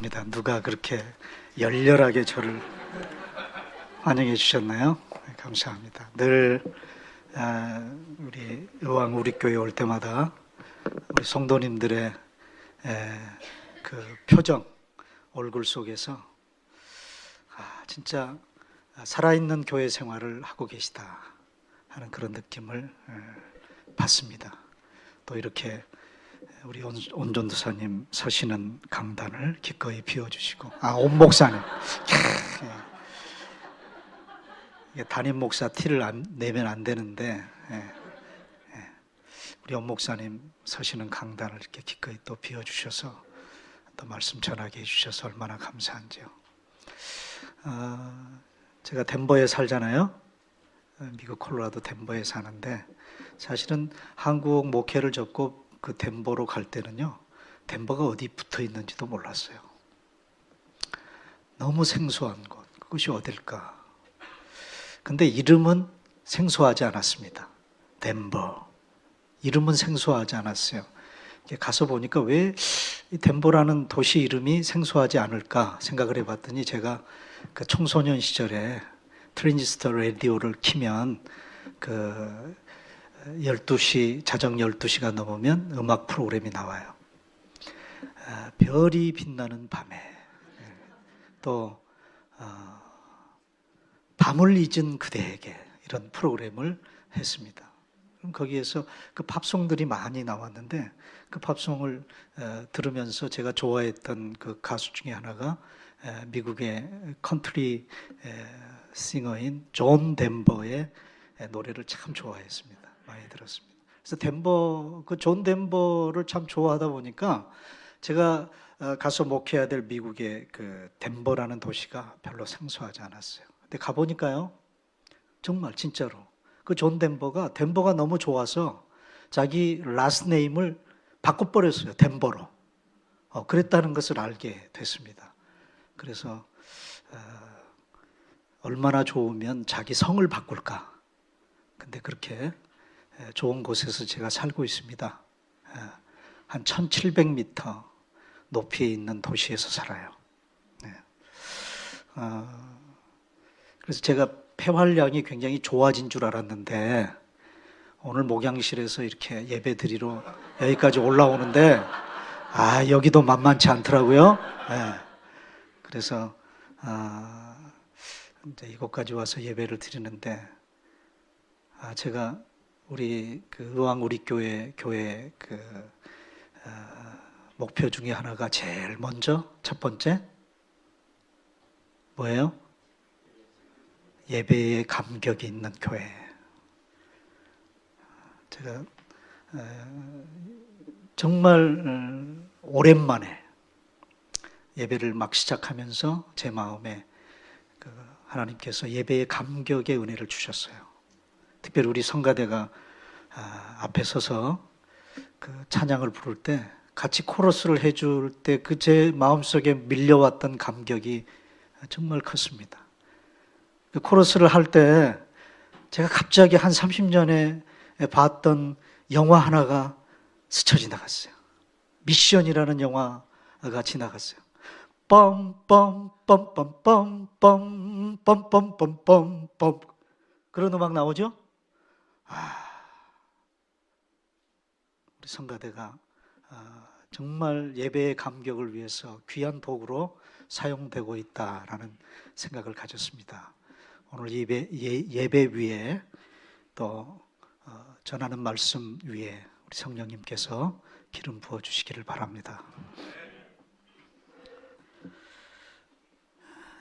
누가 그렇게 열렬하게 저를 환영해 주셨나요? 네, 감사합니다. 늘 우리 의왕 우리 교회 올 때마다 우리 성도님들의 그 표정, 얼굴 속에서 진짜 살아있는 교회 생활을 하고 계시다 하는 그런 느낌을 받습니다. 또 이렇게 우리 온전도사님 서시는 강단을 기꺼이 비워주시고, 온 목사님. 이게 담임 목사 티를 내면 안 되는데, 우리 온 목사님 서시는 강단을 이렇게 기꺼이 또 비워주셔서 또 말씀 전하게 해주셔서 얼마나 감사한지요. 제가 덴버에 살잖아요. 미국 콜로라도 덴버에 사는데, 사실은 한국 목회를 접고 그 덴버로 갈 때는요, 덴버가 어디 붙어 있는지도 몰랐어요. 너무 생소한 곳, 그것이 어딜까? 근데 이름은 생소하지 않았습니다. 덴버. 이름은 생소하지 않았어요. 가서 보니까 왜 이 덴버라는 도시 이름이 생소하지 않을까 생각을 해봤더니, 제가 그 청소년 시절에 트랜지스터 라디오를 키면 그 12시, 자정 12시가 넘으면 음악 프로그램이 나와요. 별이 빛나는 밤에, 또 밤을 잊은 그대에게, 이런 프로그램을 했습니다. 그럼 거기에서 그 팝송들이 많이 나왔는데, 그 팝송을 들으면서 제가 좋아했던 그 가수 중에 하나가 미국의 컨트리 싱어인 존 덴버의 노래를 참 좋아했습니다. 많이 들었습니다. 그래서 덴버, 그 존 덴버를 참 좋아하다 보니까 제가 가서 목회해야 될 미국의 그 덴버라는 도시가 별로 생소하지 않았어요. 근데 가보니까요, 정말 진짜로 그 존 덴버가 너무 좋아서 자기 라스트 네임을 바꿔버렸어요. 덴버로. 그랬다는 것을 알게 됐습니다. 그래서 얼마나 좋으면 자기 성을 바꿀까. 근데 그렇게 좋은 곳에서 제가 살고 있습니다. 한 1700m 높이에 있는 도시에서 살아요. 그래서 제가 폐활량이 굉장히 좋아진 줄 알았는데, 오늘 목양실에서 이렇게 예배 드리러 여기까지 올라오는데, 여기도 만만치 않더라고요. 그래서 이제 이곳까지 와서 예배를 드리는데, 제가 우리 그 의왕 우리 교회 그 목표 중에 하나가 제일 먼저 첫 번째 뭐예요? 예배에 감격이 있는 교회. 제가 정말 오랜만에 예배를 막 시작하면서 제 마음에 그 하나님께서 예배의 감격의 은혜를 주셨어요. 특별히 우리 성가대가 앞에 서서 그 찬양을 부를 때, 같이 코러스를 해줄 때 그 제 마음속에 밀려왔던 감격이 정말 컸습니다. 그 코러스를 할 때 제가 갑자기 한 30년에 봤던 영화 하나가 스쳐 지나갔어요. 미션이라는 영화가 지나갔어요. 빰빰빰빰빰빰빰빰빰빰 그런 음악 나오죠? 우리 성가대가 정말 예배의 감격을 위해서 귀한 도구로 사용되고 있다라는 생각을 가졌습니다. 오늘 예배 위에 또 전하는 말씀 위에 우리 성령님께서 기름 부어 주시기를 바랍니다.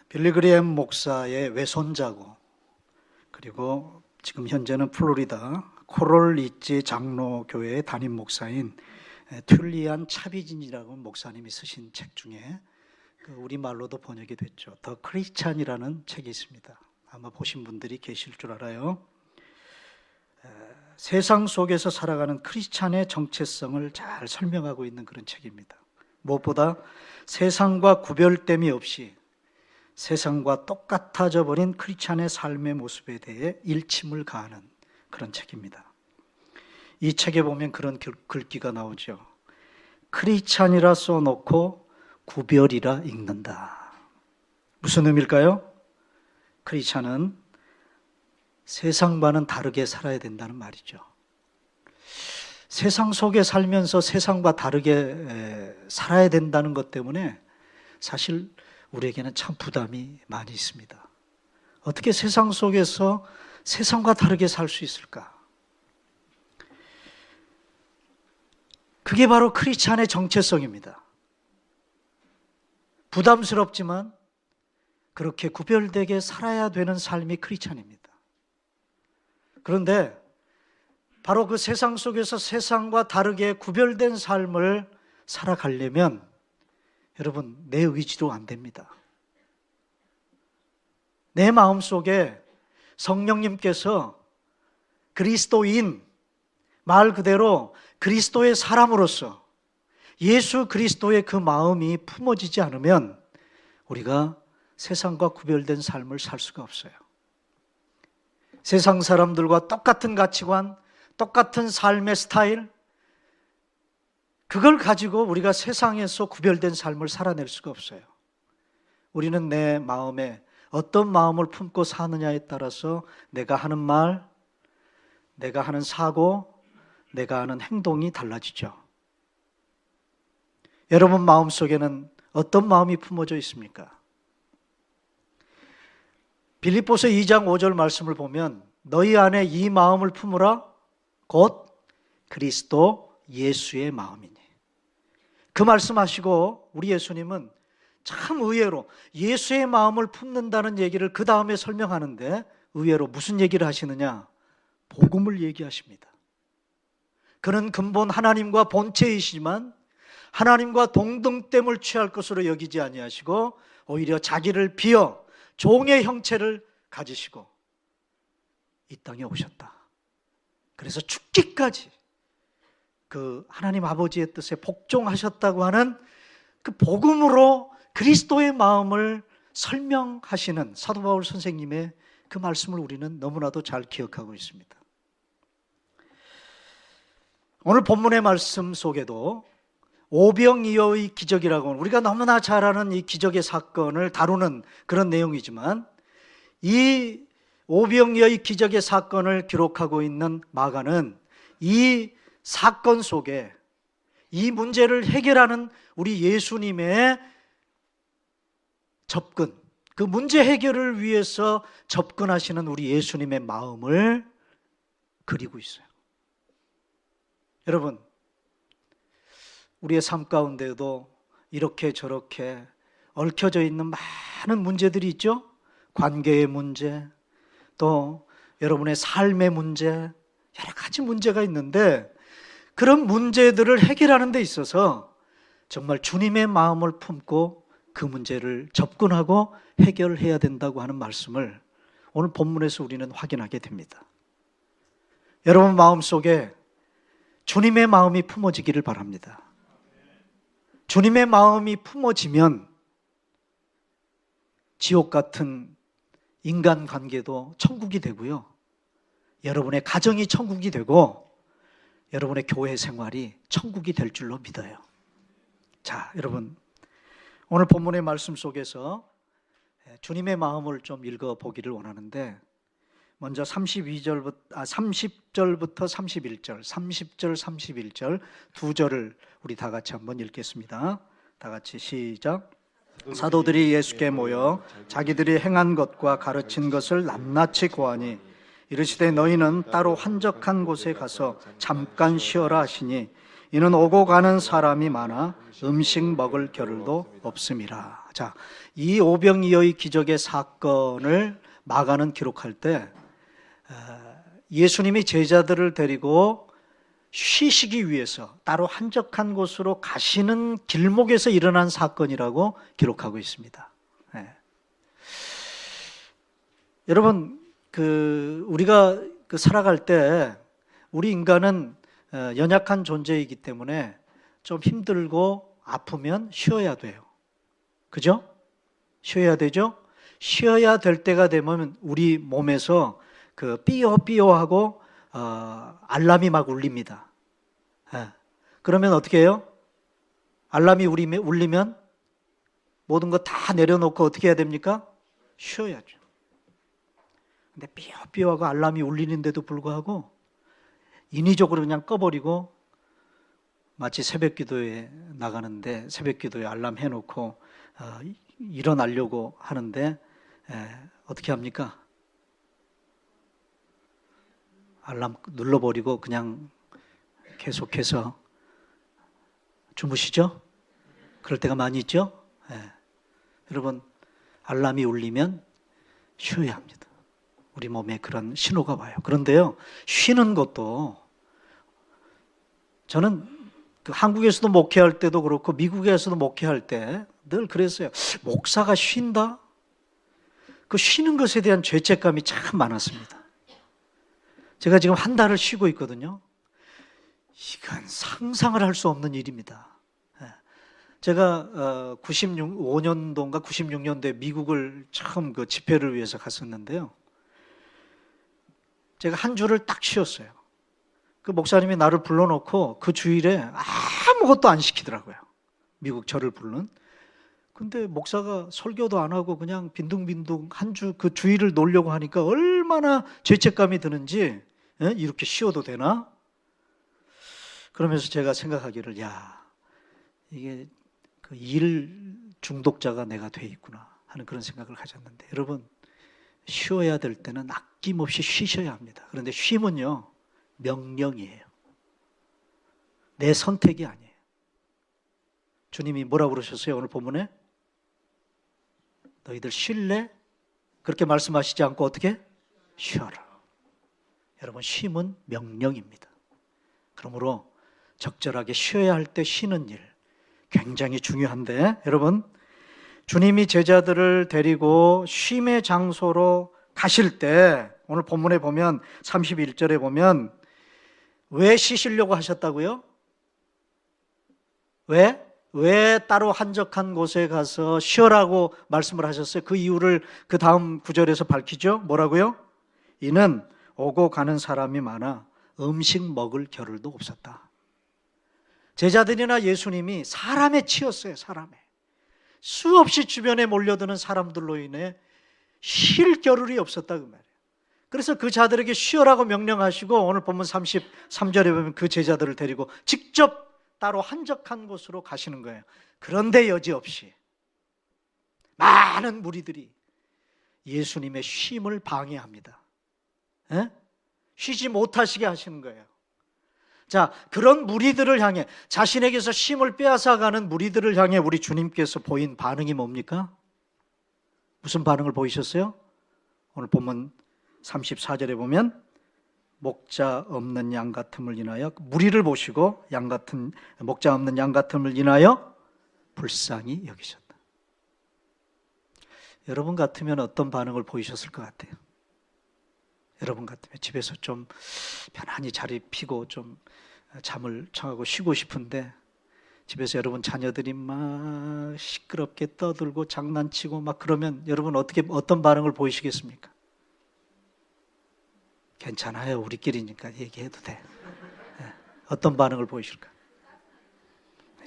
빌리 그레이엄 목사의 외손자고, 그리고 지금 현재는 플로리다 코럴 리지 장로교회의 담임 목사인 툴리안 차비진이라고 목사님이 쓰신 책 중에 우리말로도 번역이 됐죠. 더 크리스찬이라는 책이 있습니다. 아마 보신 분들이 계실 줄 알아요. 세상 속에서 살아가는 크리스찬의 정체성을 잘 설명하고 있는 그런 책입니다. 무엇보다 세상과 구별됨이 없이 세상과 똑같아져 버린 크리스찬의 삶의 모습에 대해 일침을 가하는 그런 책입니다. 이 책에 보면 그런 글귀가 나오죠. 크리스찬이라 써놓고 구별이라 읽는다. 무슨 의미일까요? 크리스찬은 세상과는 다르게 살아야 된다는 말이죠. 세상 속에 살면서 세상과 다르게 살아야 된다는 것 때문에 사실 우리에게는 참 부담이 많이 있습니다. 어떻게 세상 속에서 세상과 다르게 살 수 있을까? 그게 바로 크리스찬의 정체성입니다. 부담스럽지만 그렇게 구별되게 살아야 되는 삶이 크리스찬입니다. 그런데 바로 그 세상 속에서 세상과 다르게 구별된 삶을 살아가려면 여러분, 내 의지로 안 됩니다. 내 마음속에 성령님께서 그리스도인, 말 그대로 그리스도의 사람으로서 예수 그리스도의 그 마음이 품어지지 않으면 우리가 세상과 구별된 삶을 살 수가 없어요. 세상 사람들과 똑같은 가치관, 똑같은 삶의 스타일, 그걸 가지고 우리가 세상에서 구별된 삶을 살아낼 수가 없어요. 우리는 내 마음에 어떤 마음을 품고 사느냐에 따라서 내가 하는 말, 내가 하는 사고, 내가 하는 행동이 달라지죠. 여러분 마음속에는 어떤 마음이 품어져 있습니까? 빌립보서 2장 5절 말씀을 보면 너희 안에 이 마음을 품으라 곧 그리스도 예수의 마음이니. 그 말씀하시고 우리 예수님은 참 의외로 예수의 마음을 품는다는 얘기를 그 다음에 설명하는데 의외로 무슨 얘기를 하시느냐? 복음을 얘기하십니다. 그는 근본 하나님과 본체이시지만 하나님과 동등됨을 취할 것으로 여기지 아니하시고 오히려 자기를 비어 종의 형체를 가지시고 이 땅에 오셨다. 그래서 죽기까지 그 하나님 아버지의 뜻에 복종하셨다고 하는 그 복음으로 그리스도의 마음을 설명하시는 사도 바울 선생님의 그 말씀을 우리는 너무나도 잘 기억하고 있습니다. 오늘 본문의 말씀 속에도 오병이어의 기적이라고 하는 우리가 너무나 잘 아는 이 기적의 사건을 다루는 그런 내용이지만 이 오병이어의 기적의 사건을 기록하고 있는 마가는 이 사건 속에 이 문제를 해결하는 우리 예수님의 접근, 그 문제 해결을 위해서 접근하시는 우리 예수님의 마음을 그리고 있어요. 여러분, 우리의 삶 가운데도 이렇게 저렇게 얽혀져 있는 많은 문제들이 있죠. 관계의 문제, 또 여러분의 삶의 문제, 여러 가지 문제가 있는데 그런 문제들을 해결하는 데 있어서 정말 주님의 마음을 품고 그 문제를 접근하고 해결해야 된다고 하는 말씀을 오늘 본문에서 우리는 확인하게 됩니다. 여러분 마음속에 주님의 마음이 품어지기를 바랍니다. 주님의 마음이 품어지면 지옥 같은 인간관계도 천국이 되고요. 여러분의 가정이 천국이 되고 여러분의 교회 생활이 천국이 될 줄로 믿어요. 자, 여러분 오늘 본문의 말씀 속에서 주님의 마음을 좀 읽어보기를 원하는데 먼저 30절부터 31절, 30절, 31절 두 절을 우리 다 같이 한번 읽겠습니다. 다 같이 시작. 사도들이 예수께 모여 자기들이 행한 것과 가르친 것을 낱낱이 고하니 이르시되 너희는 따로 한적한 곳에 가서 잠깐 쉬어라 하시니 이는 오고 가는 사람이 많아 음식 먹을 겨를도 없음이라. 자, 이 오병이어의 기적의 사건을 마가는 기록할 때 예수님이 제자들을 데리고 쉬시기 위해서 따로 한적한 곳으로 가시는 길목에서 일어난 사건이라고 기록하고 있습니다. 네. 여러분, 우리가 살아갈 때 우리 인간은 연약한 존재이기 때문에 좀 힘들고 아프면 쉬어야 돼요. 그죠? 쉬어야 되죠? 쉬어야 될 때가 되면 우리 몸에서 삐요삐요하고 알람이 막 울립니다. 그러면 어떻게 해요? 알람이 울리면 모든 거 다 내려놓고 어떻게 해야 됩니까? 쉬어야죠. 근데 삐어삐어하고 알람이 울리는데도 불구하고 인위적으로 그냥 꺼버리고 마치 새벽 기도에 나가는데 새벽 기도에 알람 해놓고 일어나려고 하는데 어떻게 합니까? 알람 눌러버리고 그냥 계속해서 주무시죠? 그럴 때가 많이 있죠? 여러분, 알람이 울리면 쉬어야 합니다. 우리 몸에 그런 신호가 와요. 그런데요, 쉬는 것도 저는 한국에서도 목회할 때도 그렇고 미국에서도 목회할 때 늘 그랬어요. 목사가 쉰다? 그 쉬는 것에 대한 죄책감이 참 많았습니다. 제가 지금 한 달을 쉬고 있거든요. 이건 상상을 할 수 없는 일입니다. 제가 95년도인가 96년도에 미국을 처음 그 집회를 위해서 갔었는데요. 제가 한 주를 딱 쉬었어요. 그 목사님이 나를 불러놓고 그 주일에 아무것도 안 시키더라고요. 미국 저를 부르는. 근데 목사가 설교도 안 하고 그냥 빈둥빈둥 한 주 그 주일을 놀려고 하니까 얼마나 죄책감이 드는지, 이렇게 쉬어도 되나? 그러면서 제가 생각하기를, 야, 이게 그 일 중독자가 내가 돼 있구나 하는 그런 생각을 가졌는데, 여러분, 쉬어야 될 때는 아낌없이 쉬셔야 합니다. 그런데 쉼은요, 명령이에요. 내 선택이 아니에요. 주님이 뭐라고 그러셨어요? 오늘 본문에? 너희들 쉴래? 그렇게 말씀하시지 않고 어떻게? 쉬어라. 여러분, 쉼은 명령입니다. 그러므로 적절하게 쉬어야 할 때 쉬는 일 굉장히 중요한데, 여러분, 주님이 제자들을 데리고 쉼의 장소로 가실 때 오늘 본문에 보면 31절에 보면 왜 쉬시려고 하셨다고요? 왜 따로 한적한 곳에 가서 쉬어라고 말씀을 하셨어요? 그 이유를 그 다음 구절에서 밝히죠. 뭐라고요? 이는 오고 가는 사람이 많아 음식 먹을 겨를도 없었다. 제자들이나 예수님이 사람에 치였어요. 사람에. 수없이 주변에 몰려드는 사람들로 인해 쉴 겨를이 없었다 그 말이에요. 그래서 그 자들에게 쉬어라고 명령하시고 오늘 본문 33절에 보면 그 제자들을 데리고 직접 따로 한적한 곳으로 가시는 거예요. 그런데 여지없이 많은 무리들이 예수님의 쉼을 방해합니다. 쉬지 못하시게 하시는 거예요. 자, 그런 무리들을 향해, 자신에게서 쉼을 빼앗아가는 무리들을 향해 우리 주님께서 보인 반응이 뭡니까? 무슨 반응을 보이셨어요? 오늘 본문 34절에 보면 목자 없는 양 같음을 인하여, 무리를 보시고 목자 없는 양 같음을 인하여 불쌍히 여기셨다. 여러분 같으면 어떤 반응을 보이셨을 것 같아요? 여러분 같으면 집에서 좀 편안히 자리 피고 좀 잠을 청하고 쉬고 싶은데 집에서 여러분 자녀들이 막 시끄럽게 떠들고 장난치고 막 그러면 여러분 어떤 반응을 보이시겠습니까? 괜찮아요. 우리끼리니까 얘기해도 돼. 어떤 반응을 보이실까?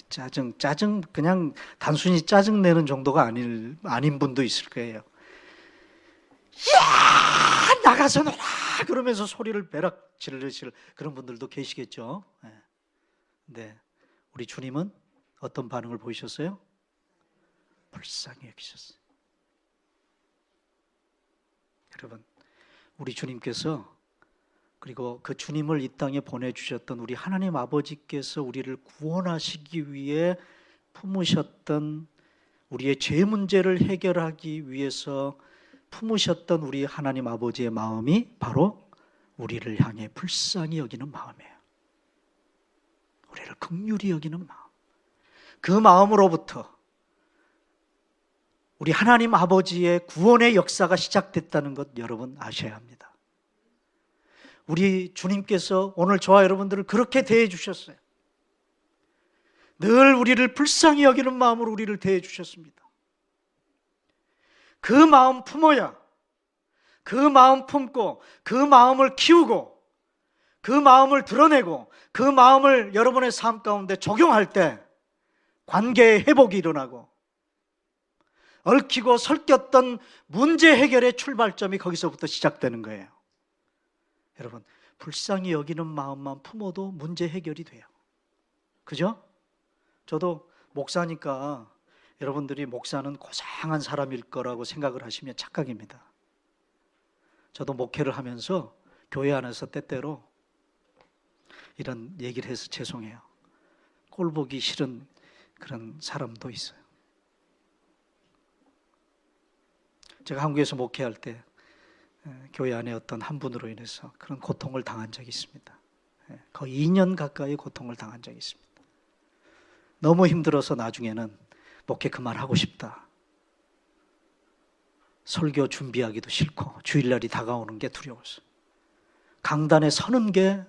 짜증 그냥 단순히 짜증 내는 정도가 아닌 분도 있을 거예요. 야, 나가서 놀아! 그러면서 소리를 배락 지르실 그런 분들도 계시겠죠. 네. 우리 주님은 어떤 반응을 보이셨어요? 불쌍히 여기셨어요. 여러분, 우리 주님께서, 그리고 그 주님을 이 땅에 보내주셨던 우리 하나님 아버지께서 우리를 구원하시기 위해 품으셨던, 우리의 죄 문제를 해결하기 위해서 품으셨던 우리 하나님 아버지의 마음이 바로 우리를 향해 불쌍히 여기는 마음이에요. 우리를 긍휼히 여기는 마음. 그 마음으로부터 우리 하나님 아버지의 구원의 역사가 시작됐다는 것 여러분 아셔야 합니다. 우리 주님께서 오늘 저와 여러분들을 그렇게 대해 주셨어요. 늘 우리를 불쌍히 여기는 마음으로 우리를 대해 주셨습니다. 그 마음 품어야, 그 마음 품고 그 마음을 키우고 그 마음을 드러내고 그 마음을 여러분의 삶 가운데 적용할 때 관계의 회복이 일어나고 얽히고 설켰던 문제 해결의 출발점이 거기서부터 시작되는 거예요. 여러분, 불쌍히 여기는 마음만 품어도 문제 해결이 돼요. 그죠? 저도 목사니까 여러분들이 목사는 고상한 사람일 거라고 생각을 하시면 착각입니다. 저도 목회를 하면서 교회 안에서 때때로 이런 얘기를 해서 죄송해요. 꼴 보기 싫은 그런 사람도 있어요. 제가 한국에서 목회할 때 교회 안에 어떤 한 분으로 인해서 그런 고통을 당한 적이 있습니다. 거의 2년 가까이 고통을 당한 적이 있습니다. 너무 힘들어서 나중에는 목회 그만하고 싶다. 설교 준비하기도 싫고 주일날이 다가오는 게 두려워서 강단에 서는 게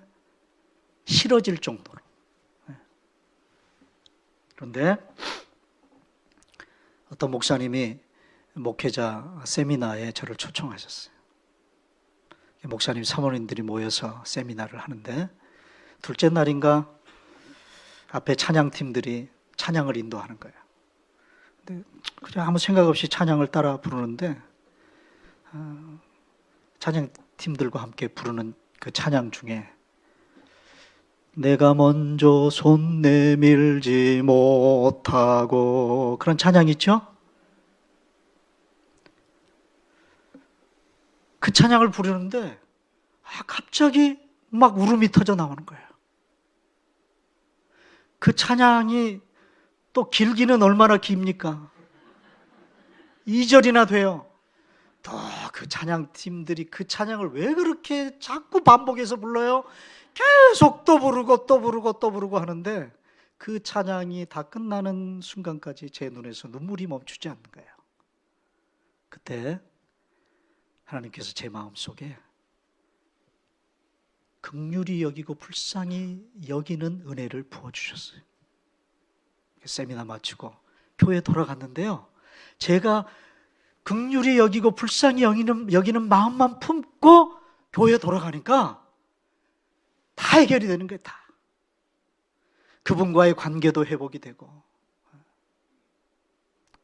싫어질 정도로. 그런데 어떤 목사님이 목회자 세미나에 저를 초청하셨어요. 목사님 사모님들이 모여서 세미나를 하는데 둘째 날인가 앞에 찬양팀들이 찬양을 인도하는 거예요. 근데 그냥 아무 생각 없이 찬양을 따라 부르는데 찬양팀들과 함께 부르는 그 찬양 중에 내가 먼저 손 내밀지 못하고 그런 찬양 있죠? 그 찬양을 부르는데 갑자기 막 울음이 터져 나오는 거예요. 그 찬양이 또 길기는 얼마나 깁니까? 2절이나 돼요. 또 그 찬양팀들이 그 찬양을 왜 그렇게 자꾸 반복해서 불러요? 계속 또 부르고 또 부르고 또 부르고 하는데 그 찬양이 다 끝나는 순간까지 제 눈에서 눈물이 멈추지 않는 거예요. 그때 하나님께서 제 마음속에 긍휼히 여기고 불쌍히 여기는 은혜를 부어주셨어요. 세미나 마치고 교회에 돌아갔는데요, 제가 긍휼히 여기고 불쌍히 여기는 마음만 품고 교회에 돌아가니까 다 해결이 되는 거예요. 다. 그분과의 관계도 회복이 되고.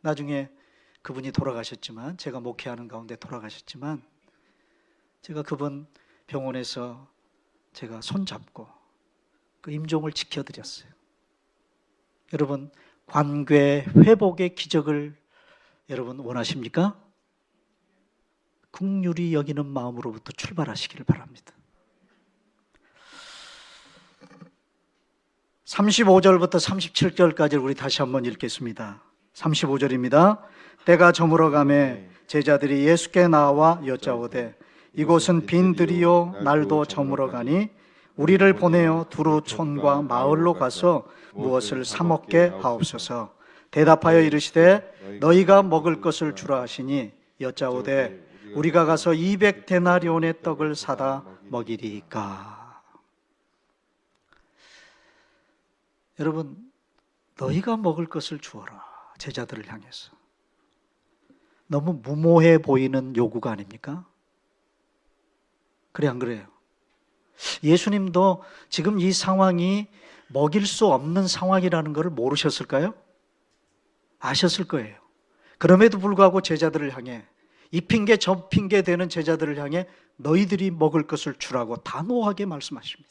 나중에 그분이 돌아가셨지만, 제가 목회하는 가운데 돌아가셨지만, 제가 그분 병원에서 제가 손잡고 그 임종을 지켜드렸어요. 여러분, 관계 회복의 기적을 여러분 원하십니까? 긍휼히 여기는 마음으로부터 출발하시기를 바랍니다. 35절부터 37절까지를 우리 다시 한번 읽겠습니다. 35절입니다. 때가 저물어 가매 제자들이 예수께 나와 여짜오되 이곳은 빈들이요 날도 저물어 가니 우리를 보내어 두루 촌과 마을로 가서 무엇을 사 먹게 하옵소서. 대답하여 이르시되 너희가 먹을 것을 주라 하시니 여짜오되 우리가 가서 200데나리온의 떡을 사다 먹이리이까. 여러분, 너희가 먹을 것을 주어라. 제자들을 향해서. 너무 무모해 보이는 요구가 아닙니까? 그래 안 그래요? 예수님도 지금 이 상황이 먹일 수 없는 상황이라는 것을 모르셨을까요? 아셨을 거예요. 그럼에도 불구하고 제자들을 향해, 이 핑계 저 핑계 되는 제자들을 향해 너희들이 먹을 것을 주라고 단호하게 말씀하십니다.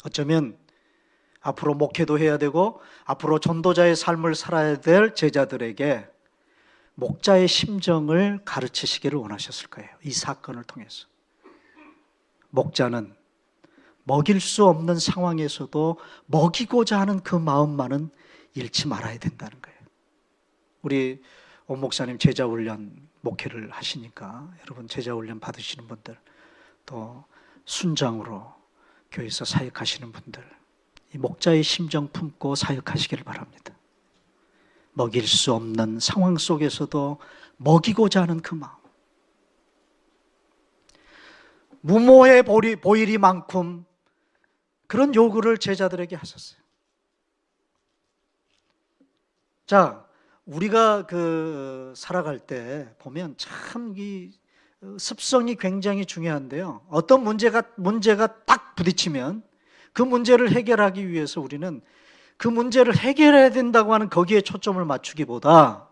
어쩌면 앞으로 목회도 해야 되고 앞으로 전도자의 삶을 살아야 될 제자들에게 목자의 심정을 가르치시기를 원하셨을 거예요. 이 사건을 통해서. 목자는 먹일 수 없는 상황에서도 먹이고자 하는 그 마음만은 잃지 말아야 된다는 거예요. 우리 오 목사님 제자훈련 목회를 하시니까 여러분 제자훈련 받으시는 분들, 또 순장으로 교회에서 사역하시는 분들, 이 목자의 심정 품고 사역하시기를 바랍니다. 먹일 수 없는 상황 속에서도 먹이고자 하는 그 마음. 무모해 보이리만큼 그런 요구를 제자들에게 하셨어요. 자, 우리가 살아갈 때 보면 참 이 습성이 굉장히 중요한데요. 어떤 문제가 딱 부딪히면 그 문제를 해결하기 위해서 우리는 그 문제를 해결해야 된다고 하는 거기에 초점을 맞추기보다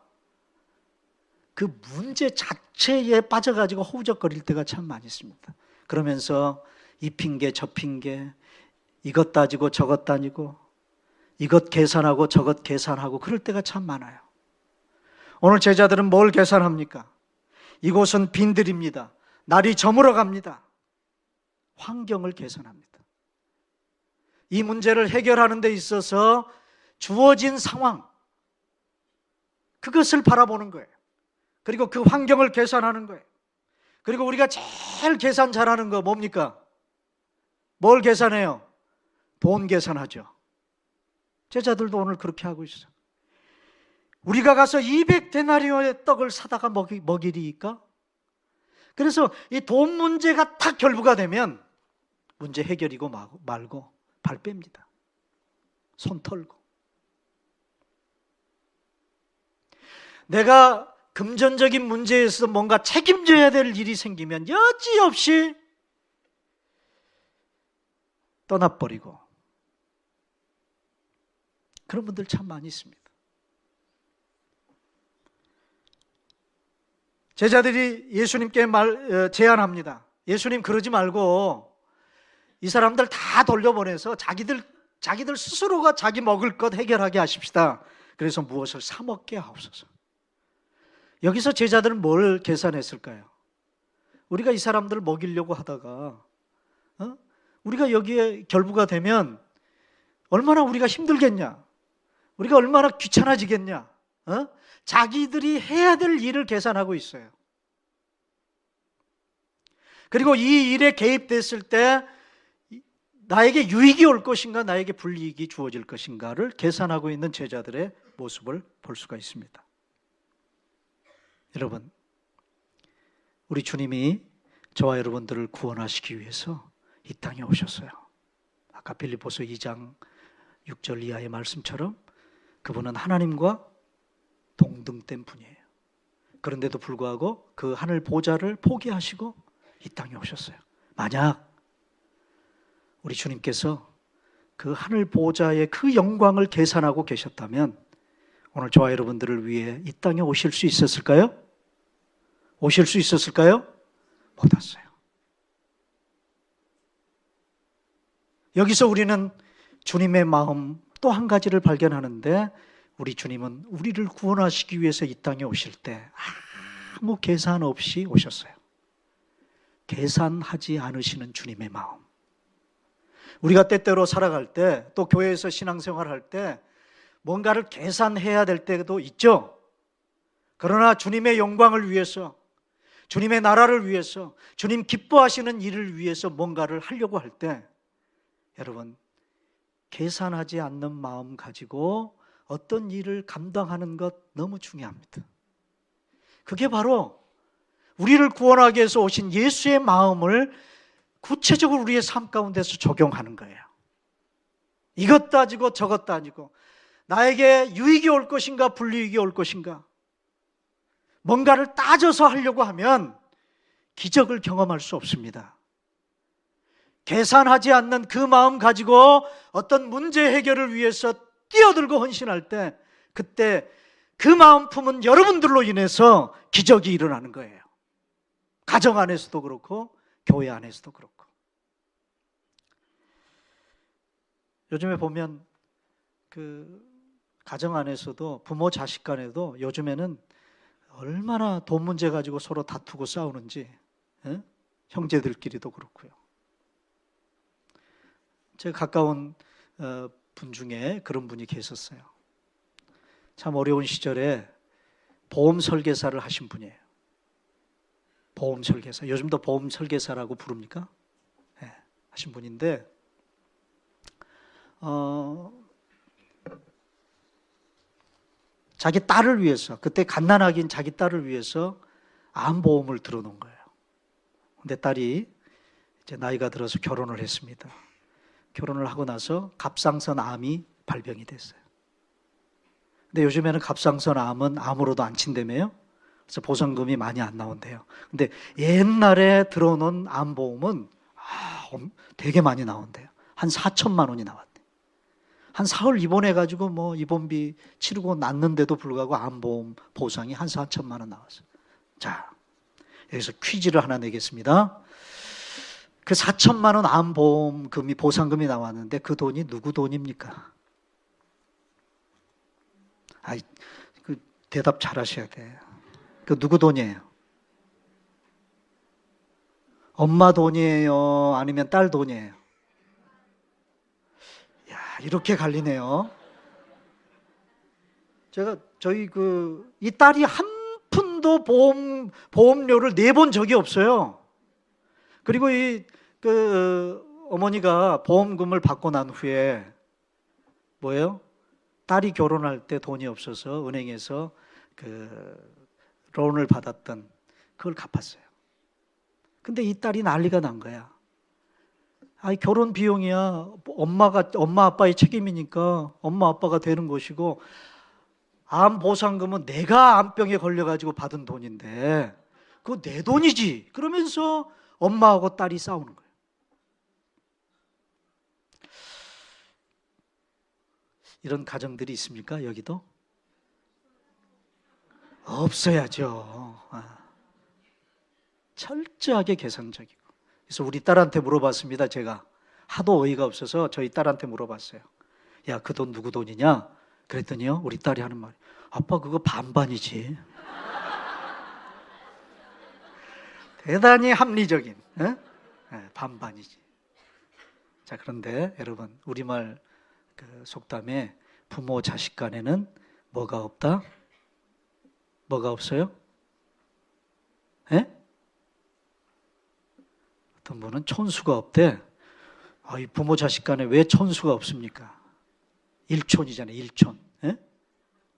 그 문제 자체에 빠져가지고 허우적거릴 때가 참 많이 있습니다. 그러면서 이 핑계 저 핑계, 이것 따지고 저것 따지고, 이것 계산하고 저것 계산하고 그럴 때가 참 많아요. 오늘 제자들은 뭘 계산합니까? 이곳은 빈들입니다. 날이 저물어 갑니다. 환경을 계산합니다. 이 문제를 해결하는 데 있어서 주어진 상황, 그것을 바라보는 거예요. 그리고 그 환경을 계산하는 거예요. 그리고 우리가 제일 계산 잘하는 거 뭡니까? 뭘 계산해요? 돈 계산하죠. 제자들도 오늘 그렇게 하고 있어요. 우리가 가서 200데나리온의 떡을 사다가 먹이리까? 그래서 이 돈 문제가 딱 결부가 되면 문제 해결이고 말고 발 뺍니다. 손 털고. 내가 금전적인 문제에서 뭔가 책임져야 될 일이 생기면 여지없이 떠나버리고, 그런 분들 참 많이 있습니다. 제자들이 예수님께 제안합니다. 예수님, 그러지 말고 이 사람들 다 돌려보내서 자기들 스스로가 자기 먹을 것 해결하게 하십시다. 그래서 무엇을 사 먹게 하옵소서. 여기서 제자들은 뭘 계산했을까요? 우리가 이 사람들을 먹이려고 하다가 우리가 여기에 결부가 되면 얼마나 우리가 힘들겠냐, 우리가 얼마나 귀찮아지겠냐, 자기들이 해야 될 일을 계산하고 있어요. 그리고 이 일에 개입됐을 때 나에게 유익이 올 것인가, 나에게 불이익이 주어질 것인가를 계산하고 있는 제자들의 모습을 볼 수가 있습니다. 여러분, 우리 주님이 저와 여러분들을 구원하시기 위해서 이 땅에 오셨어요. 아까 빌립보서 2장 6절 이하의 말씀처럼 그분은 하나님과 동등된 분이에요. 그런데도 불구하고 그 하늘 보좌를 포기하시고 이 땅에 오셨어요. 만약 우리 주님께서 그 하늘 보좌의 그 영광을 계산하고 계셨다면 오늘 저와 여러분들을 위해 이 땅에 오실 수 있었을까요? 오실 수 있었을까요? 못 왔어요. 여기서 우리는 주님의 마음 또 한 가지를 발견하는데, 우리 주님은 우리를 구원하시기 위해서 이 땅에 오실 때 아무 계산 없이 오셨어요. 계산하지 않으시는 주님의 마음. 우리가 때때로 살아갈 때, 또 교회에서 신앙생활할 때 뭔가를 계산해야 될 때도 있죠. 그러나 주님의 영광을 위해서, 주님의 나라를 위해서, 주님 기뻐하시는 일을 위해서 뭔가를 하려고 할 때, 여러분, 계산하지 않는 마음 가지고 어떤 일을 감당하는 것 너무 중요합니다. 그게 바로 우리를 구원하기 위해서 오신 예수의 마음을 구체적으로 우리의 삶 가운데서 적용하는 거예요. 이것 따지고 저것 따지고, 나에게 유익이 올 것인가 불이익이 올 것인가, 뭔가를 따져서 하려고 하면 기적을 경험할 수 없습니다. 계산하지 않는 그 마음 가지고 어떤 문제 해결을 위해서 뛰어들고 헌신할 때, 그때 그 마음 품은 여러분들로 인해서 기적이 일어나는 거예요. 가정 안에서도 그렇고 교회 안에서도 그렇고. 요즘에 보면 그 가정 안에서도 부모 자식 간에도 요즘에는 얼마나 돈 문제 가지고 서로 다투고 싸우는지, 형제들끼리도 그렇고요. 제가 가까운 분 중에 그런 분이 계셨어요. 참 어려운 시절에 보험 설계사를 하신 분이에요. 보험 설계사. 요즘도 보험 설계사라고 부릅니까? 네, 하신 분인데 자기 딸을 위해서, 그때 갓난아기인 자기 딸을 위해서 암보험을 들어놓은 거예요. 근데 딸이 이제 나이가 들어서 결혼을 했습니다. 결혼을 하고 나서 갑상선 암이 발병이 됐어요. 근데 요즘에는 갑상선 암은 암으로도 안 친다며요. 그래서 보상금이 많이 안 나온대요. 근데 옛날에 들어놓은 암보험은 되게 많이 나온대요. 한 4천만 원이 나왔대요. 한 사흘 입원해가지고 뭐 입원비 치르고 났는데도 불구하고 암보험 보상이 한 4천만 원 나왔어요. 자, 여기서 퀴즈를 하나 내겠습니다. 그 4천만 원 암보험금이 보상금이 나왔는데 그 돈이 누구 돈입니까? 아이, 그 대답 잘하셔야 돼. 그 누구 돈이에요? 엄마 돈이에요? 아니면 딸 돈이에요? 야, 이렇게 갈리네요. 저희 이 딸이 한 푼도 보험료를 내본 적이 없어요. 그리고 어머니가 보험금을 받고 난 후에 뭐예요? 딸이 결혼할 때 돈이 없어서 은행에서 론을 받았던 그걸 갚았어요. 근데 이 딸이 난리가 난 거야. 아이, 결혼 비용이야. 엄마 아빠의 책임이니까 엄마 아빠가 되는 것이고, 암 보상금은 내가 암병에 걸려가지고 받은 돈인데 그거 내 돈이지. 그러면서 엄마하고 딸이 싸우는 거예요. 이런 가정들이 있습니까? 여기도? 없어야죠. 철저하게 계산적이고. 그래서 우리 딸한테 물어봤습니다. 제가 하도 어이가 없어서 저희 딸한테 물어봤어요. 야, 그 돈 누구 돈이냐? 그랬더니요, 우리 딸이 하는 말이, 아빠 그거 반반이지. 대단히 합리적인, 반반이지. 자, 그런데 여러분, 우리말 속담에 부모 자식 간에는 뭐가 없다? 뭐가 없어요? 어떤 분은 촌수가 없대. 이 부모 자식 간에 왜 촌수가 없습니까? 일촌이잖아요. 일촌.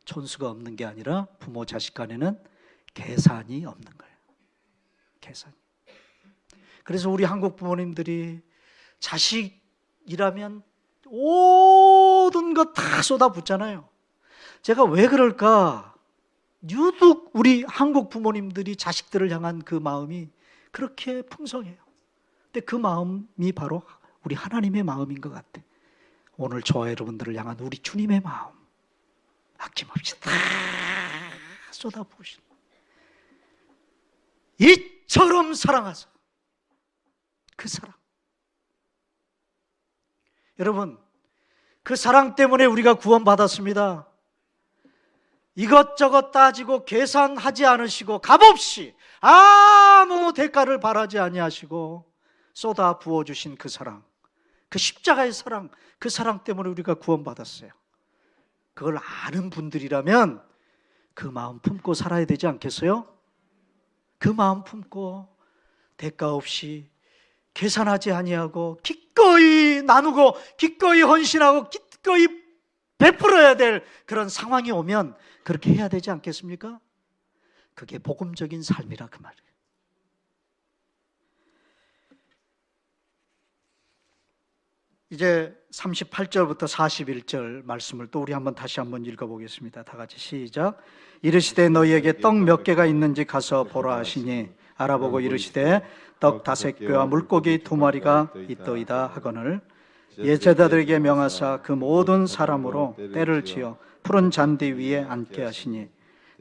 촌수가 없는 게 아니라 부모 자식 간에는 계산이 없는 거예요. 계산. 그래서 우리 한국 부모님들이 자식이라면 모든 것 다 쏟아붓잖아요. 제가 왜 그럴까? 유독 우리 한국 부모님들이 자식들을 향한 그 마음이 그렇게 풍성해요. 근데 그 마음이 바로 우리 하나님의 마음인 것 같아. 오늘 저와 여러분들을 향한 우리 주님의 마음, 아낌없이 다 쏟아부으신, 이처럼 사랑하사 그 사랑. 여러분, 그 사랑 때문에 우리가 구원받았습니다. 이것저것 따지고 계산하지 않으시고 값없이 아무 대가를 바라지 아니하시고 쏟아 부어주신 그 사랑, 그 십자가의 사랑, 그 사랑 때문에 우리가 구원받았어요. 그걸 아는 분들이라면 그 마음 품고 살아야 되지 않겠어요? 그 마음 품고 대가 없이 계산하지 아니하고 기꺼이 나누고 기꺼이 헌신하고 기꺼이 베풀어야 될 그런 상황이 오면 그렇게 해야 되지 않겠습니까? 그게 복음적인 삶이라 그 말이에요. 이제 38절부터 41절 말씀을 또 우리 다시 한번 읽어보겠습니다. 다 같이 시작. 이르시되 너희에게 떡 몇 개가 있는지 가서 보라 하시니 알아보고 이르시되 떡 5개와 물고기 2마리가 있더이다 하거늘 예제자들에게 명하사 그 모든 사람으로 때를 지어 푸른 잔디 위에 앉게 하시니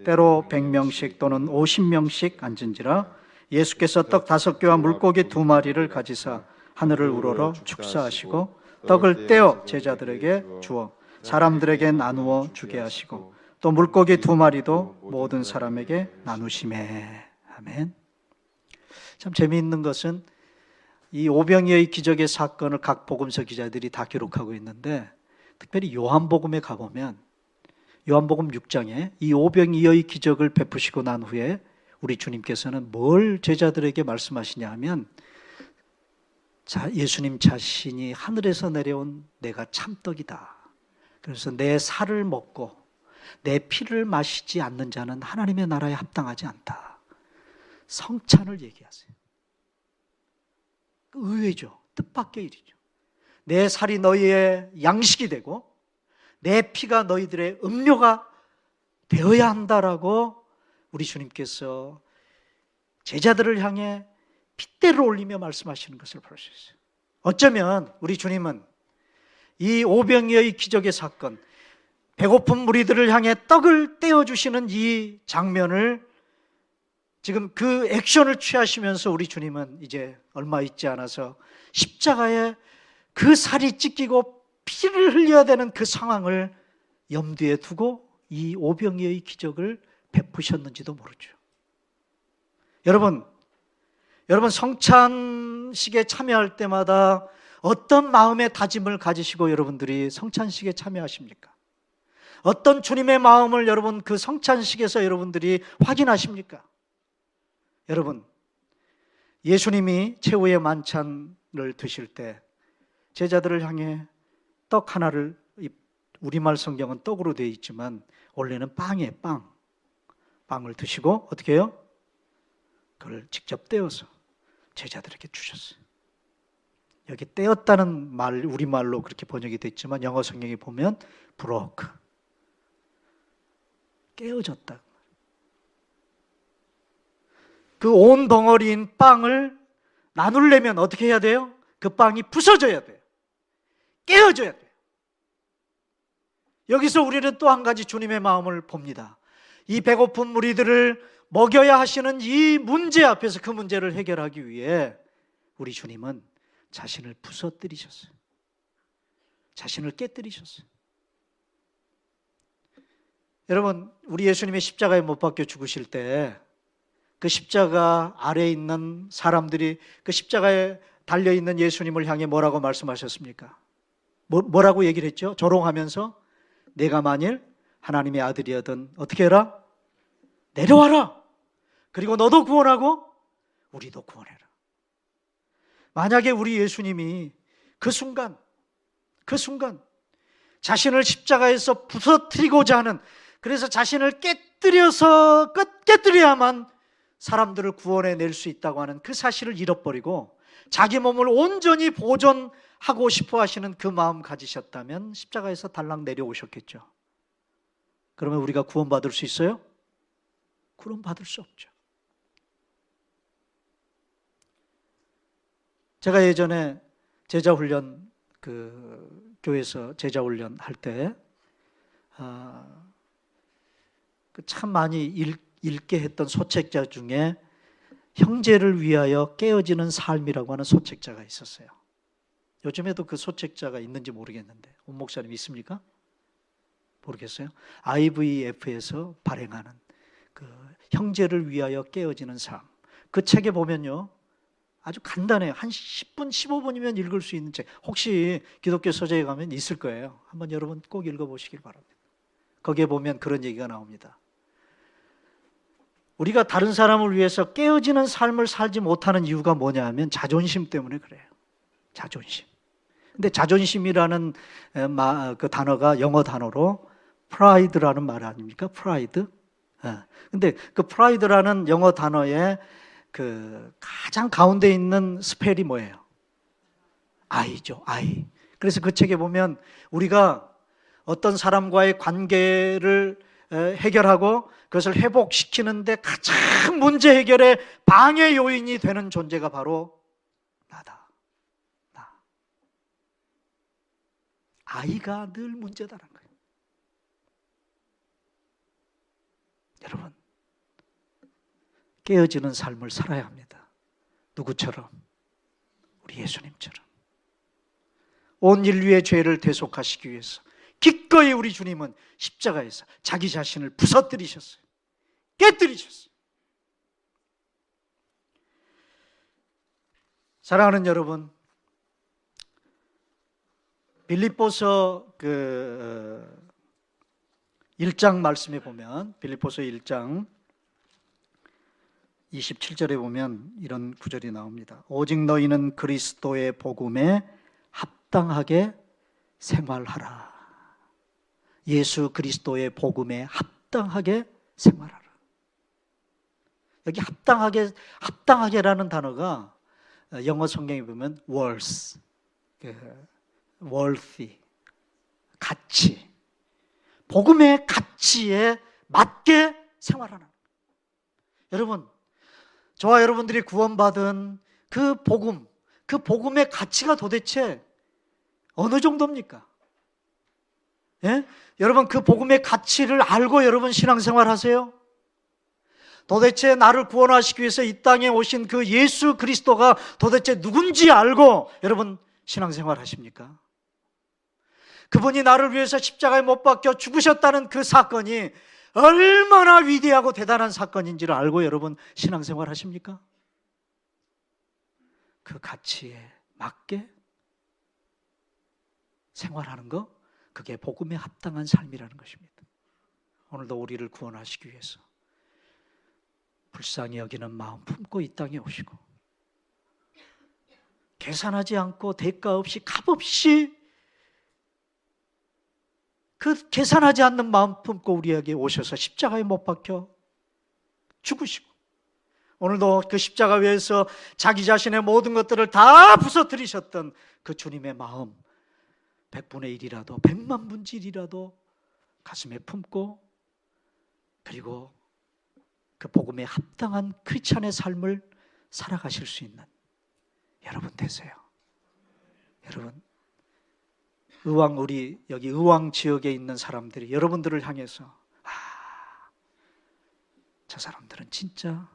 때로 100명씩 또는 50명씩 앉은지라 예수께서 떡 5개와 물고기 2마리를 가지사 하늘을 우러러 축사하시고 떡을 떼어 제자들에게 주어 사람들에게 나누어 주게 하시고 또 물고기 2마리도 모든 사람에게 나누시매. 아멘. 참 재미있는 것은 이 오병이어의 기적의 사건을 각 복음서 기자들이 다 기록하고 있는데 특별히 요한복음에 가보면 요한복음 6장에 이 오병이어의 기적을 베푸시고 난 후에 우리 주님께서는 뭘 제자들에게 말씀하시냐 하면 예수님 자신이 하늘에서 내려온 내가 참떡이다. 그래서 내 살을 먹고 내 피를 마시지 않는 자는 하나님의 나라에 합당하지 않다. 성찬을 얘기하세요. 의외죠. 뜻밖의 일이죠. 내 살이 너희의 양식이 되고 내 피가 너희들의 음료가 되어야 한다라고 우리 주님께서 제자들을 향해 핏대를 올리며 말씀하시는 것을 볼 수 있어요. 어쩌면 우리 주님은 이 오병이어의 기적의 사건, 배고픈 무리들을 향해 떡을 떼어주시는 이 장면을 지금 그 액션을 취하시면서 우리 주님은 이제 얼마 있지 않아서 십자가에 그 살이 찢기고 피를 흘려야 되는 그 상황을 염두에 두고 이 오병이어의 기적을 베푸셨는지도 모르죠. 여러분 성찬식에 참여할 때마다 어떤 마음의 다짐을 가지시고 여러분들이 성찬식에 참여하십니까? 어떤 주님의 마음을 여러분 그 성찬식에서 여러분들이 확인하십니까? 여러분, 예수님이 최후의 만찬을 드실 때 제자들을 향해 떡 하나를, 우리말 성경은 떡으로 되어 있지만 원래는 빵이에요. 빵을 드시고 어떻게 해요? 그걸 직접 떼어서 제자들에게 주셨어요. 여기 떼었다는 말, 우리말로 그렇게 번역이 됐지만 영어 성경에 보면 broke, 깨어졌다. 그 온 덩어리인 빵을 나누려면 어떻게 해야 돼요? 그 빵이 부서져야 돼요. 깨어져야 돼요. 여기서 우리는 또 한 가지 주님의 마음을 봅니다. 이 배고픈 무리들을 먹여야 하시는 이 문제 앞에서 그 문제를 해결하기 위해 우리 주님은 자신을 부서뜨리셨어요. 자신을 깨뜨리셨어요. 여러분, 우리 예수님의 십자가에 못 박혀 죽으실 때 그 십자가 아래에 있는 사람들이 그 십자가에 달려있는 예수님을 향해 뭐라고 말씀하셨습니까? 뭐라고 얘기를 했죠? 조롱하면서 내가 만일 하나님의 아들이었던 어떻게 해라? 내려와라. 그리고 너도 구원하고 우리도 구원해라. 만약에 우리 예수님이 그 순간 자신을 십자가에서 부서뜨리고자 하는, 그래서 자신을 깨뜨려야만 사람들을 구원해낼 수 있다고 하는 그 사실을 잃어버리고 자기 몸을 온전히 보존하고 싶어 하시는 그 마음 가지셨다면 십자가에서 달랑 내려오셨겠죠. 그러면 우리가 구원받을 수 있어요? 구원받을 수 없죠. 제가 예전에 제자훈련, 교회에서 제자훈련 할 때 참 많이 읽게 했던 소책자 중에 형제를 위하여 깨어지는 삶이라고 하는 소책자가 있었어요. 요즘에도 그 소책자가 있는지 모르겠는데 온 목사님 있습니까? 모르겠어요. IVF에서 발행하는 그 형제를 위하여 깨어지는 삶, 그 책에 보면요 아주 간단해요. 한 10분, 15분이면 읽을 수 있는 책. 혹시 기독교 서재에 가면 있을 거예요. 한번 여러분 꼭 읽어보시길 바랍니다. 거기에 보면 그런 얘기가 나옵니다. 우리가 다른 사람을 위해서 깨어지는 삶을 살지 못하는 이유가 뭐냐 하면 자존심 때문에 그래요. 자존심. 근데 자존심이라는 그 단어가 영어 단어로 pride라는 말 아닙니까? pride. 근데 그 pride라는 영어 단어의 그 가장 가운데 있는 스펠이 뭐예요? I죠. I. 그래서 그 책에 보면 우리가 어떤 사람과의 관계를 해결하고 그것을 회복시키는데 가장 문제 해결의 방해 요인이 되는 존재가 바로 나다. 나. 아이가 늘 문제다라는 거예요. 여러분, 깨어지는 삶을 살아야 합니다. 누구처럼? 우리 예수님처럼. 온 인류의 죄를 대속하시기 위해서 기꺼이 우리 주님은 십자가에서 자기 자신을 부서뜨리셨어요. 깨뜨리셨어요. 사랑하는 여러분, 빌립보서 1장 말씀에 보면, 빌립보서 1장 27절에 보면 이런 구절이 나옵니다. 오직 너희는 그리스도의 복음에 합당하게 생활하라. 예수 그리스도의 복음에 합당하게 생활하라. 여기 합당하게라는 단어가 영어 성경에 보면 worth, worthy, 가치, 복음의 가치에 맞게 생활하는. 여러분, 저와 여러분들이 구원받은 그 복음의 가치가 도대체 어느 정도입니까? 예? 여러분 그 복음의 가치를 알고 여러분 신앙생활 하세요? 도대체 나를 구원하시기 위해서 이 땅에 오신 그 예수 그리스도가 도대체 누군지 알고 여러분 신앙생활 하십니까? 그분이 나를 위해서 십자가에 못 박혀 죽으셨다는 그 사건이 얼마나 위대하고 대단한 사건인지를 알고 여러분 신앙생활 하십니까? 그 가치에 맞게 생활하는 거, 그게 복음에 합당한 삶이라는 것입니다. 오늘도 우리를 구원하시기 위해서 불쌍히 여기는 마음 품고 이 땅에 오시고 계산하지 않고 대가 없이 값없이 그 계산하지 않는 마음 품고 우리에게 오셔서 십자가에 못 박혀 죽으시고 오늘도 그 십자가 위에서 자기 자신의 모든 것들을 다 부서뜨리셨던 그 주님의 마음 100분의 1이라도 100만 분의 1이라도 가슴에 품고 그리고 그 복음에 합당한 크리스찬의 삶을 살아가실 수 있는 여러분 되세요. 여러분 우리 여기 의왕 지역에 있는 사람들이 여러분들을 향해서 저 사람들은 진짜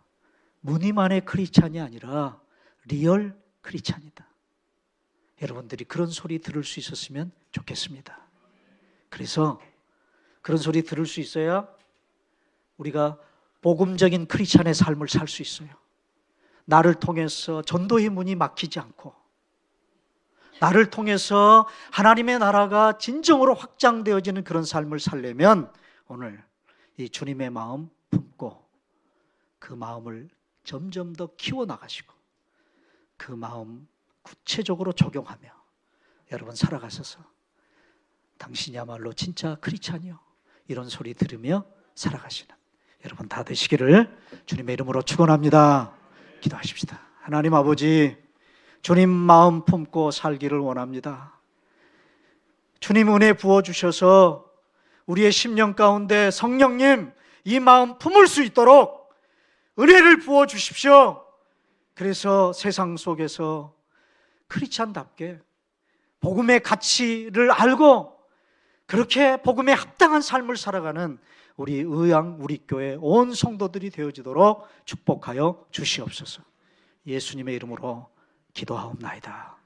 무늬만의 크리스찬이 아니라 리얼 크리스찬이다. 여러분들이 그런 소리 들을 수 있었으면 좋겠습니다. 그래서 그런 소리 들을 수 있어야 우리가 복음적인 크리스찬의 삶을 살 수 있어요. 나를 통해서 전도의 문이 막히지 않고 나를 통해서 하나님의 나라가 진정으로 확장되어지는 그런 삶을 살려면 오늘 이 주님의 마음 품고 그 마음을 점점 더 키워나가시고 그 마음 구체적으로 적용하며 여러분 살아가셔서 당신이야말로 진짜 크리스찬이요 이런 소리 들으며 살아가시는 여러분 다 되시기를 주님의 이름으로 축원합니다. 기도하십시다. 하나님 아버지, 주님 마음 품고 살기를 원합니다. 주님 은혜 부어주셔서 우리의 심령 가운데 성령님 이 마음 품을 수 있도록 은혜를 부어주십시오. 그래서 세상 속에서 크리스찬답게 복음의 가치를 알고 그렇게 복음에 합당한 삶을 살아가는 우리 의왕 우리 교회 온 성도들이 되어지도록 축복하여 주시옵소서. 예수님의 이름으로 기도하옵나이다.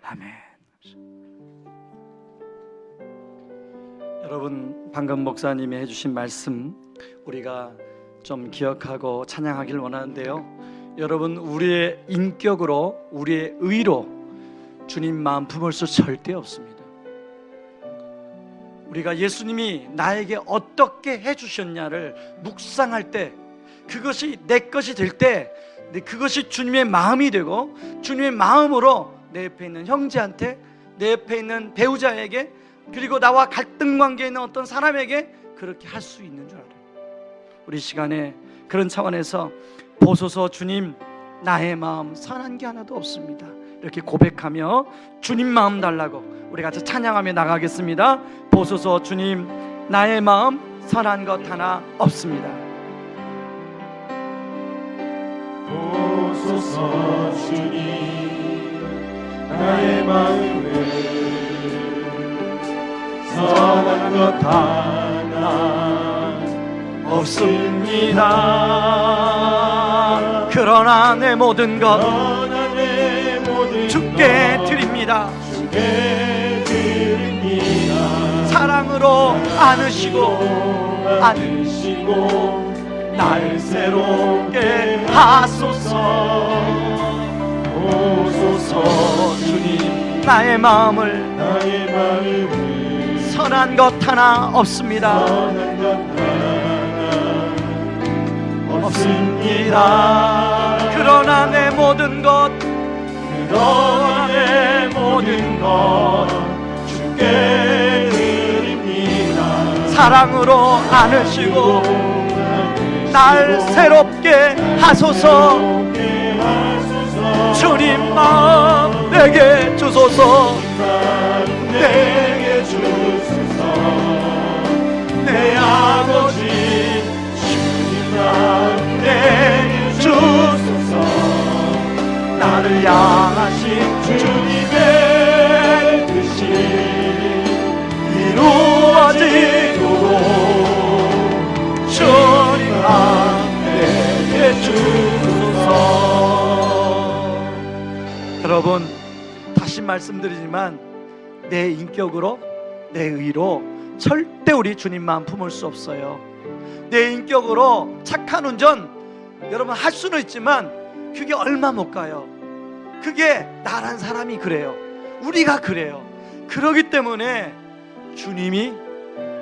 아멘. 여러분 방금 목사님이 해주신 말씀 우리가 좀 기억하고 찬양하길 원하는데요, 여러분 우리의 인격으로 우리의 의로 주님 마음 품을 수 절대 없습니다. 우리가 예수님이 나에게 어떻게 해주셨냐를 묵상할 때 그것이 내 것이 될 때 그것이 주님의 마음이 되고 주님의 마음으로 내 옆에 있는 형제한테 내 옆에 있는 배우자에게 그리고 나와 갈등 관계에 있는 어떤 사람에게 그렇게 할 수 있는 줄 알아요. 우리 시간에 그런 차원에서 보소서 주님 나의 마음 선한 게 하나도 없습니다 이렇게 고백하며 주님 마음 달라고 우리 같이 찬양하며 나가겠습니다. 보소서 주님 나의 마음 선한 것 하나 없습니다. 보소서 주님 나의 마음을 선한 것 하나 없습니다. 그러나 내 모든 것 주께 드립니다. 사랑으로 안으시고 날 새롭게 하소서. 보소서 주님 나의 마음을 선한 것 하나 없습니다. 그러나 내 모든 것 주께 드립니다. 사랑으로 안으시고 날 새롭게 하소서. 주님 마음 내게 주소서. 내게 주소서. 내 아버지 주님 마음 내게 주소서. 나를 향하신 주님의 뜻이 이루어 이루어지도록 주님 함께 주소서. 여러분, 다시 말씀드리지만 내 인격으로, 내 의로 절대 우리 주님만 품을 수 없어요. 내 인격으로 착한 운전 여러분 할 수는 있지만 그게 얼마 못 가요. 그게 나란 사람이 그래요. 우리가 그래요. 그러기 때문에 주님이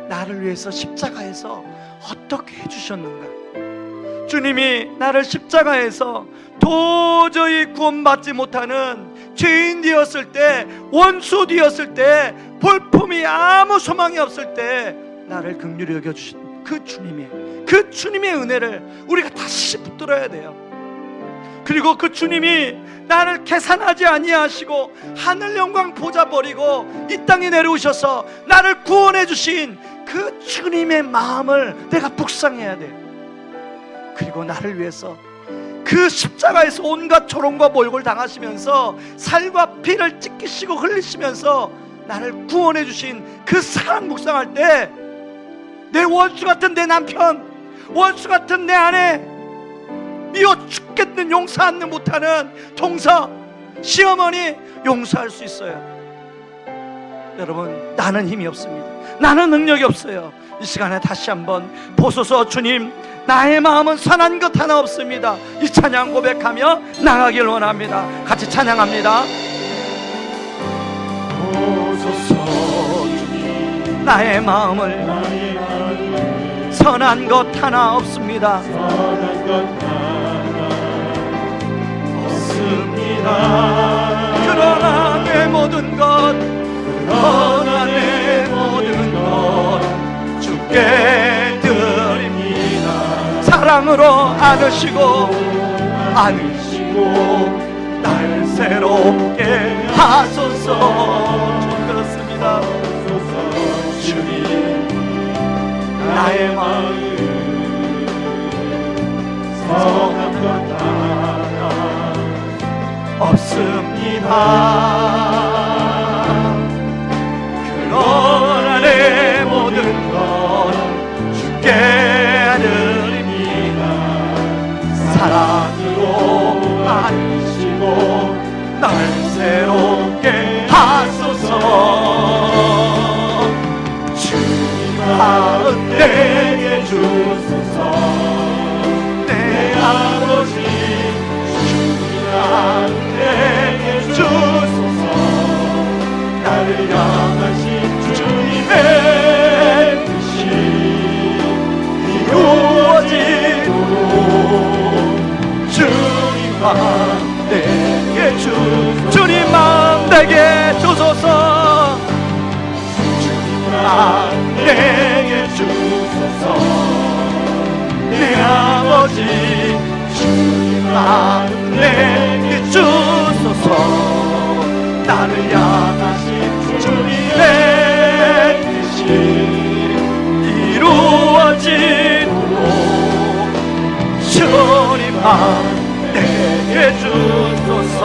나를 위해서 십자가에서 어떻게 해주셨는가, 주님이 나를 십자가에서 도저히 구원받지 못하는 죄인 되었을 때, 원수 되었을 때, 볼품이 아무 소망이 없을 때 나를 긍휼히 여겨주신 그 주님의 은혜를 우리가 다시 붙들어야 돼요. 그리고 그 주님이 나를 계산하지 아니하시고 하늘 영광 보좌 버리고 이 땅에 내려오셔서 나를 구원해 주신 그 주님의 마음을 내가 묵상해야 돼. 그리고 나를 위해서 그 십자가에서 온갖 조롱과 모욕을 당하시면서 살과 피를 찢기시고 흘리시면서 나를 구원해 주신 그 사랑 묵상할 때 내 원수 같은 내 남편, 원수 같은 내 아내, 미워 죽겠는 용서하지 못하는 동서, 시어머니 용서할 수 있어요. 여러분, 나는 힘이 없습니다. 나는 능력이 없어요. 이 시간에 다시 한번 보소서. 주님, 나의 마음은 선한 것 하나 없습니다. 이 찬양 고백하며 나가길 원합니다. 같이 찬양합니다. 보소서 주님, 나의 마음을 선한 것 하나 없습니다. 선한 것 하나 없습니다. 그러나 내 모든 것, 그러나 내 모든 것 주께 드립니다. 사랑으로 안으시고 날 새롭게 하소서. 그렇습니다. 주님, 나의 마음 선한 것 하나 없습니다. 그러나 내 모든 것 주께 드립니다. 사랑으로 안으시고 날 새롭게 하소서. 주님 마음 내게 주소서. 내 아버지 주님 마음 내게 주소서. 나를 향하신 주님의 뜻이 이루어지도록 주님 마음 내게 주소서. 주님 마음 내게 주소서. 내게 주소서. 내 아버지 주님 마음 내게 주소서. 나를 향하신 주님의 뜻이 이루어지도록 주님 마음 내게 주소서.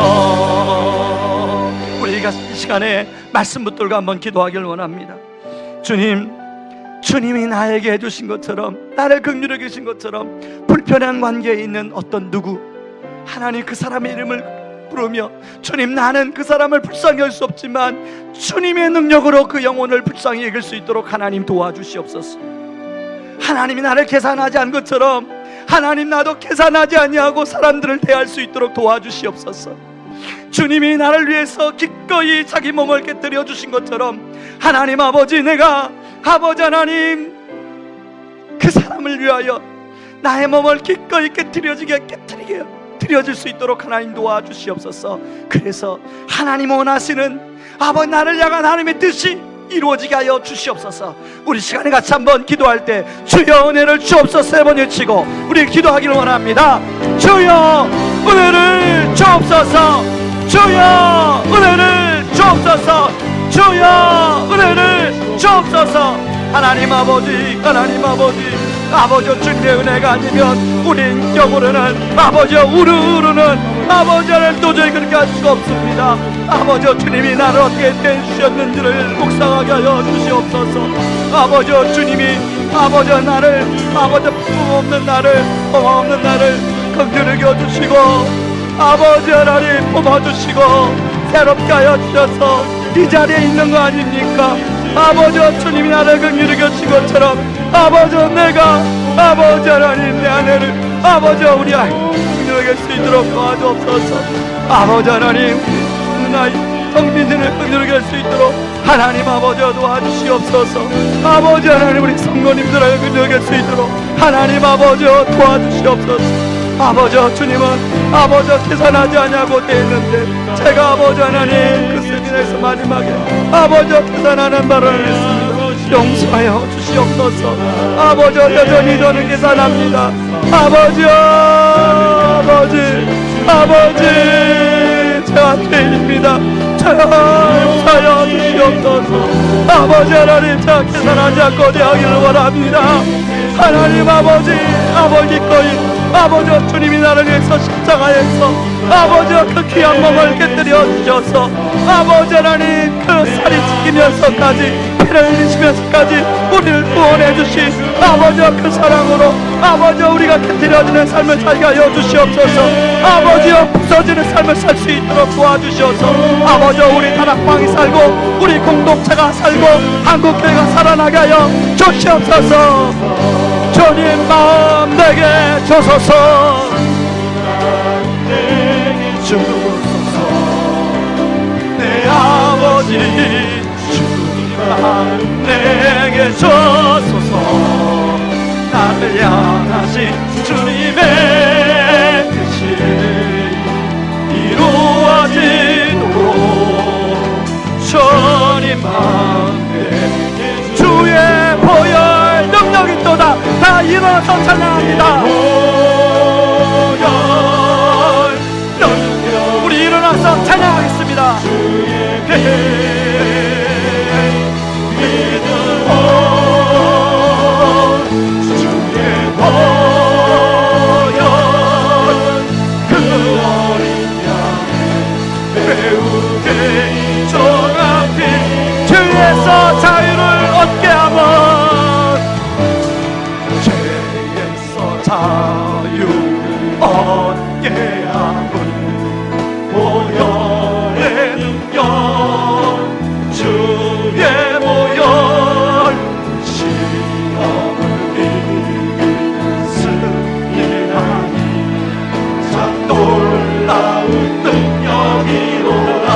우리가 이 시간에 말씀 붙들고 한번 기도하길 원합니다. 주님이 나에게 해주신 것처럼, 나를 긍휼히 여기신 것처럼 불편한 관계에 있는 어떤 누구, 하나님 그 사람의 이름을 부르며, 주님, 나는 그 사람을 불쌍히 할 수 없지만 주님의 능력으로 그 영혼을 불쌍히 여길 수 있도록 하나님 도와주시옵소서. 하나님이 나를 계산하지 않은 것처럼 하나님, 나도 계산하지 아니하고 사람들을 대할 수 있도록 도와주시옵소서. 주님이 나를 위해서 기꺼이 자기 몸을 깨뜨려 주신 것처럼 하나님 아버지, 내가 아버지 하나님 그 사람을 위하여 나의 몸을 기꺼이 깨뜨려지게 드려질 수 있도록 하나님 도와주시옵소서. 그래서 하나님 원하시는 아버지 나를 향한 하나님의 뜻이 이루어지게 하여 주시옵소서. 우리 시간에 같이 한번 기도할 때 주여 은혜를 주옵소서 세 번 외치고 우리 기도하기를 원합니다. 주여 은혜를 주옵소서. 주여 은혜를 주옵소서. 주여 은혜를 주옵소서. 하나님 아버지, 하나님 아버지, 아버지 주님의 은혜가 아니면 우리 인격으로는 아버지 우르르는 아버지를 도저히 그렇게 할 수가 없습니다. 아버지 주님이 나를 어떻게 대주셨는지를 묵상하게 하여 주시옵소서. 아버지 주님이 아버지 나를 아버지 부모 없는 나를 엄마 없는 나를 긍휼히 여주시고 아버지 하나님 뽑아주시고 새롭게 하여 주셔서 이 자리에 있는 거 아닙니까? 아버지 주님이 나를 긍휼히 여주신 것처럼 아버지 내가 아버지 하나님 내 아내를 아버지 우리 아이 긍휼히 여길 수 있도록 도와주옵소서. 아버지 하나님 나의 성민들을 긍휼히 여길 수 있도록 하나님 아버지 도와주시옵소서. 아버지 하나님 우리 성도님들을 긍휼히 여길 수 있도록 하나님 아버지 도와주시옵소서. 아버지 주님은 아버지 계산하지 않냐고 되었는데 제가 아버지 하나님 그 세미나에서 마지막에 아버지 계산하는 발언을 했습니다. 용서하여 주시옵소서. 아버지 여전히 저는 계산합니다. 아버지 제가 죄인입니다. 용서하여 주시옵소서. 아버지 하나님 제가 계산하지 않고 되하기를 원합니다. 하나님 아버지 거인 아버지 주님이 나를 위해서 십자가에서 아버지 그 귀한 몸을 깨뜨려 주셔서 아버지 하나님 그 살이 찢기면서까지 피를 흘리시면서까지 우리를 구원해 주신 아버지 그 사랑으로 아버지 우리가 깨뜨려지는 삶을 살게 하여 주시옵소서. 아버지 부서지는 삶을 살 수 있도록 도와주셔서 아버지 우리 다락방이 살고 우리 공동체가 살고 한국교회가 살아나게 하여 주시옵소서. 주님 마음 내게 주소서. 내게 주소서. 내 아버지 주님 마음 내게 주소서. 나를 향하신 주님의 뜻이 이루어지도록 주님 마음 내게 주의 보혈 능력이 또다 다 일어나서 찬양합니다. 우리 일어나서 찬양하겠습니다. 주에서 자유를 얻게 하면 죄에서 자유 얻게 하면 보혈의 능력 주의 보혈 시험을 이기는 승리하니 참 놀라운 능력이로다.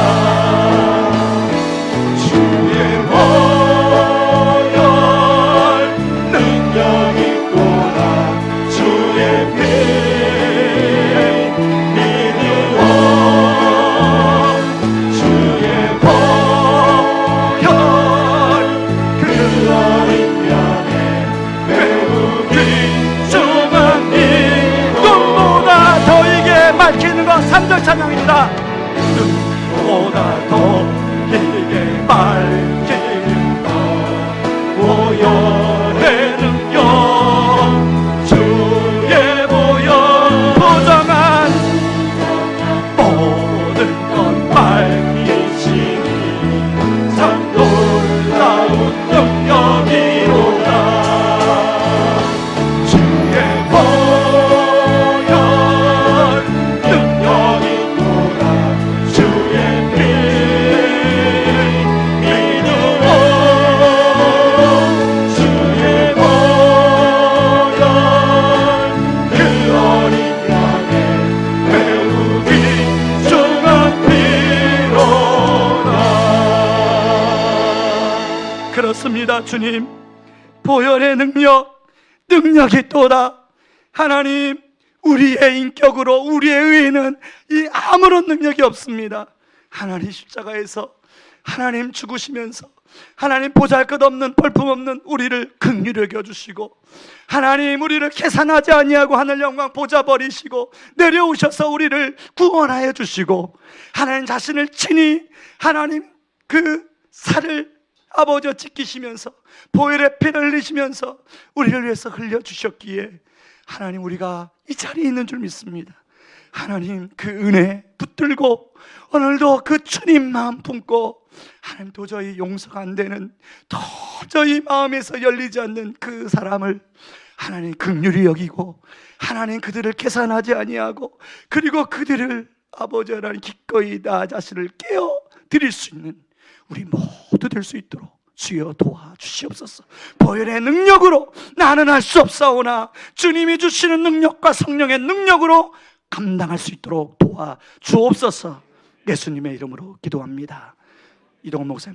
밝히는 것 3절 찬양입니다. 눈보다 더 길게 밝히는 것 보혈의 능력 주의 보혈 부정한 모든 것 밝히시니 참 놀라운 능력이로다. 주의 보혈 그렇습니다. 주님 보혈의 능력이 또다. 하나님 우리의 인격으로 우리의 의에는 이 아무런 능력이 없습니다. 하나님 십자가에서 하나님 죽으시면서 하나님 보잘것없는 볼품없는 우리를 긍휼히 여겨주시고 하나님 우리를 계산하지 아니하고 하늘 영광 보좌 버리시고 내려오셔서 우리를 구원하여 주시고 하나님 자신을 친히 하나님 그 살을 아버지와 지키시면서 보혈의 피를 흘리시면서 우리를 위해서 흘려주셨기에 하나님, 우리가 이 자리에 있는 줄 믿습니다. 하나님, 그 은혜 붙들고 오늘도 그 주님 마음 품고, 하나님, 도저히 용서가 안 되는, 도저히 마음에서 열리지 않는 그 사람을 하나님 긍휼히 여기고, 하나님 그들을 계산하지 아니하고, 그리고 그들을 아버지 하나님 기꺼이 나 자신을 깨어 드릴 수 있는 우리 모두 될 수 있도록 주여 도와주시옵소서. 보혈의 능력으로 나는 할 수 없사오나 주님이 주시는 능력과 성령의 능력으로 감당할 수 있도록 도와주옵소서. 예수님의 이름으로 기도합니다. 이동훈 목사님.